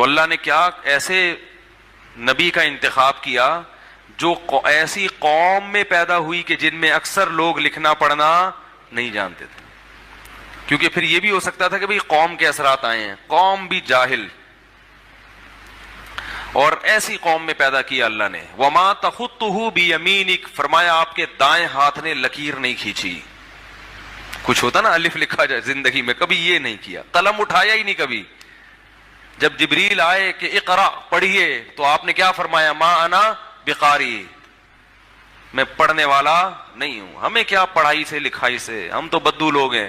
تو اللہ نے کیا ایسے نبی کا انتخاب کیا جو ایسی قوم میں پیدا ہوئی کہ جن میں اکثر لوگ لکھنا پڑھنا نہیں جانتے تھے، کیونکہ پھر یہ بھی ہو سکتا تھا کہ بھئی قوم کے اثرات آئے ہیں، قوم بھی جاہل، اور ایسی قوم میں پیدا کیا اللہ نے۔ وما تخطہ بیمینک، فرمایا آپ کے دائیں ہاتھ نے لکیر نہیں کھینچی۔ کچھ ہوتا نا الف لکھا جائے زندگی میں، کبھی یہ نہیں کیا، قلم اٹھایا ہی نہیں کبھی۔ جب جبریل آئے کہ اقرا پڑھیے تو آپ نے کیا فرمایا؟ ما انا بقاری، میں پڑھنے والا نہیں ہوں، ہمیں کیا پڑھائی سے لکھائی سے، ہم تو بدو لوگ ہیں۔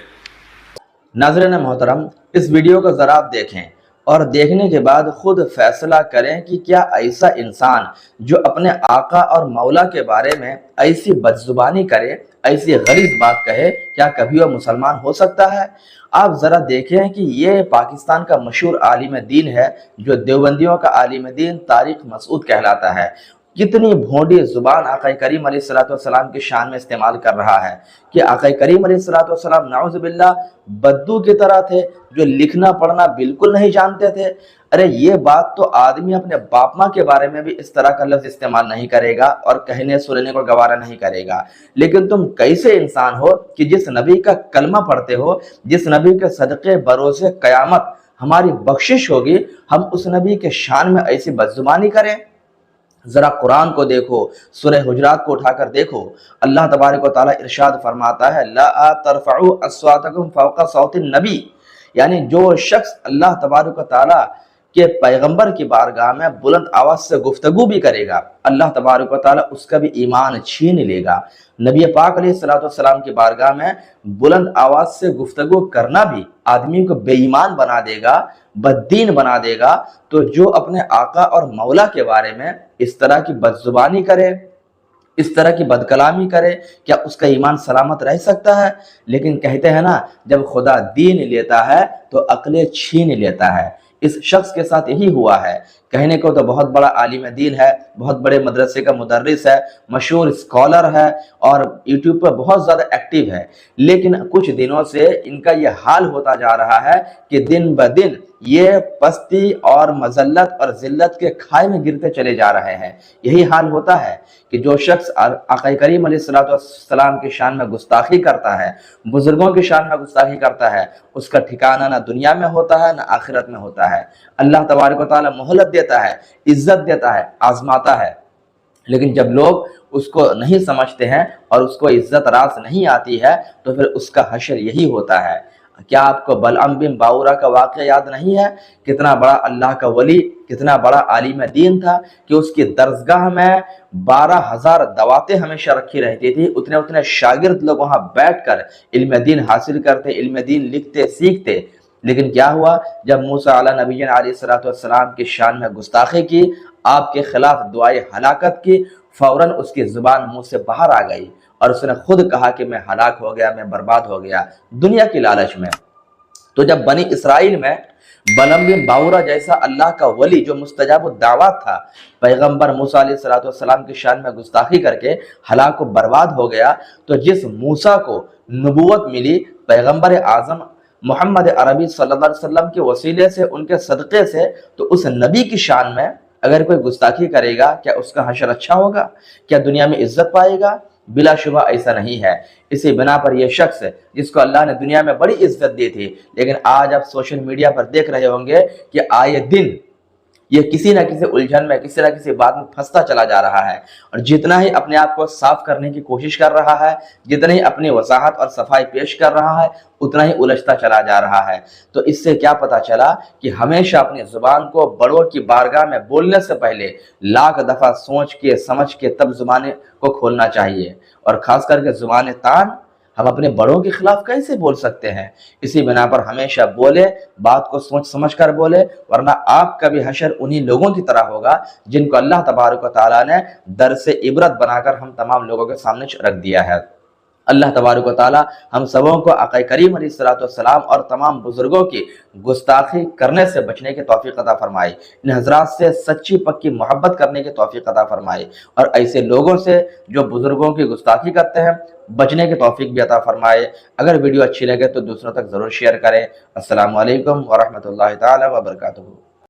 ناظرین محترم، اس ویڈیو کو ذرا آپ دیکھیں اور دیکھنے کے بعد خود فیصلہ کریں کہ کیا ایسا انسان جو اپنے آقا اور مولا کے بارے میں ایسی بدزبانی کرے، ایسی غلیظ بات کہے، کیا کبھی وہ مسلمان ہو سکتا ہے؟ آپ ذرا دیکھیں کہ یہ پاکستان کا مشہور عالم دین ہے جو دیوبندیوں کا عالم دین طارق مسعود کہلاتا ہے، کتنی بھونڈی زبان آقا کریم علیہ السلام کی شان میں استعمال کر رہا ہے کہ آقا کریم علیہ السلام نعوذ باللہ بدو کی طرح تھے جو لکھنا پڑھنا بالکل نہیں جانتے تھے۔ ارے یہ بات تو آدمی اپنے باپ ماں کے بارے میں بھی اس طرح کا لفظ استعمال نہیں کرے گا اور کہنے سننے کو گوارا نہیں کرے گا، لیکن تم کیسے انسان ہو کہ جس نبی کا کلمہ پڑھتے ہو، جس نبی کے صدقے بروز قیامت ہماری بخشش ہوگی، ہم اس نبی کے شان میں ایسی بدزبانی کریں؟ ذرا قرآن کو دیکھو، سورہ حجرات کو اٹھا کر دیکھو، اللہ تبارک و تعالیٰ ارشاد فرماتا ہے لا ترفعوا اصواتکم فوق صوت النبی، یعنی جو شخص اللہ تبارک و تعالیٰ کے پیغمبر کی بارگاہ میں بلند آواز سے گفتگو بھی کرے گا، اللہ تبارک و تعالیٰ اس کا بھی ایمان چھین لے گا۔ نبی پاک علیہ السلام کی بارگاہ میں بلند آواز سے گفتگو کرنا بھی آدمی کو بے ایمان بنا دے گا، بددین بنا دے گا۔ تو جو اپنے آقا اور مولا کے بارے میں اس طرح کی بدزبانی کرے، اس طرح کی بدکلامی کرے، کیا اس کا ایمان سلامت رہ سکتا ہے؟ لیکن کہتے ہیں نا، جب خدا دین لیتا ہے تو عقلیں چھین لیتا ہے۔ اس شخص کے ساتھ یہی ہوا ہے۔ کہنے کو تو بہت بڑا عالم دین ہے، بہت بڑے مدرسے کا مدرس ہے، مشہور اسکالر ہے اور یوٹیوب پر بہت زیادہ ایکٹیو ہے، لیکن کچھ دنوں سے ان کا یہ حال ہوتا جا رہا ہے کہ دن بدن یہ پستی اور مذلت اور ذلت کے کھائے میں گرتے چلے جا رہے ہیں۔ یہی حال ہوتا ہے کہ جو شخص آقا کریم علیہ السلام کی شان میں گستاخی کرتا ہے، بزرگوں کی شان میں گستاخی کرتا ہے، اس کا ٹھکانہ نہ دنیا میں ہوتا ہے نہ آخرت میں ہوتا ہے۔ اللہ تبارک و تعالیٰ مہلت دیتا ہے، عزت دیتا ہے، آزماتا ہے، لیکن جب لوگ اس کو نہیں سمجھتے ہیں اور اس کو عزت راس نہیں آتی ہے تو پھر اس کا حشر یہی ہوتا ہے۔ کیا آپ کو بلعم بن باورا کا واقعہ یاد نہیں ہے؟ کتنا بڑا اللہ کا ولی، کتنا بڑا عالم دین تھا کہ اس کی درسگاہ میں 12,000 دواتیں ہمیشہ رکھی رہتی تھی، اتنے شاگرد لوگ وہاں بیٹھ کر علم دین حاصل کرتے، علم دین لکھتے سیکھتے۔ لیکن کیا ہوا؟ جب موسیٰ علیہ نبی علیہ السلام کی شان میں گستاخی کی، آپ کے خلاف دعائے ہلاکت کی، فوراً اس کی زبان منہ سے باہر آ گئی اور اس نے خود کہا کہ میں ہلاک ہو گیا، میں برباد ہو گیا دنیا کی لالچ میں۔ تو جب بنی اسرائیل میں بلعم بن باورا جیسا اللہ کا ولی جو مستجاب الدعوات تھا، پیغمبر موسیٰ علیہ السلام کی شان میں گستاخی کر کے ہلاک و برباد ہو گیا، تو جس موسیٰ کو نبوت ملی پیغمبر اعظم محمد عربی صلی اللہ علیہ وسلم کے وسیلے سے، ان کے صدقے سے، تو اس نبی کی شان میں اگر کوئی گستاخی کرے گا، کیا اس کا حشر اچھا ہوگا؟ کیا دنیا میں عزت پائے گا؟ بلا شبہ ایسا نہیں ہے۔ اسی بنا پر یہ شخص جس کو اللہ نے دنیا میں بڑی عزت دی تھی، لیکن آج آپ سوشل میڈیا پر دیکھ رہے ہوں گے کہ آئے دن یہ کسی نہ کسی الجھن میں، کسی نہ کسی بات میں پھنستا چلا جا رہا ہے، اور جتنا ہی اپنے آپ کو صاف کرنے کی کوشش کر رہا ہے، جتنا ہی اپنی وضاحت اور صفائی پیش کر رہا ہے، اتنا ہی الجھتا چلا جا رہا ہے۔ تو اس سے کیا پتا چلا کہ ہمیشہ اپنی زبان کو بڑوں کی بارگاہ میں بولنے سے پہلے لاکھ دفعہ سوچ کے سمجھ کے تب زبان کو کھولنا چاہیے، اور خاص کر کے زبان تان ہم اپنے بڑوں کے خلاف کیسے بول سکتے ہیں؟ اسی بنا پر ہمیشہ بولے، بات کو سوچ سمجھ کر بولے، ورنہ آپ کا بھی حشر انہی لوگوں کی طرح ہوگا جن کو اللہ تبارک و تعالیٰ نے درس عبرت بنا کر ہم تمام لوگوں کے سامنے رکھ دیا ہے۔ اللہ تبارک و تعالیٰ ہم سبوں کو آقا کریم علیہ السلام اور تمام بزرگوں کی گستاخی کرنے سے بچنے کی توفیق عطا فرمائے، ان حضرات سے سچی پکی محبت کرنے کی توفیق عطا فرمائے، اور ایسے لوگوں سے جو بزرگوں کی گستاخی کرتے ہیں بچنے کی توفیق بھی عطا فرمائے۔ اگر ویڈیو اچھی لگے تو دوسروں تک ضرور شیئر کریں۔ السلام علیکم ورحمۃ اللہ تعالی وبرکاتہ۔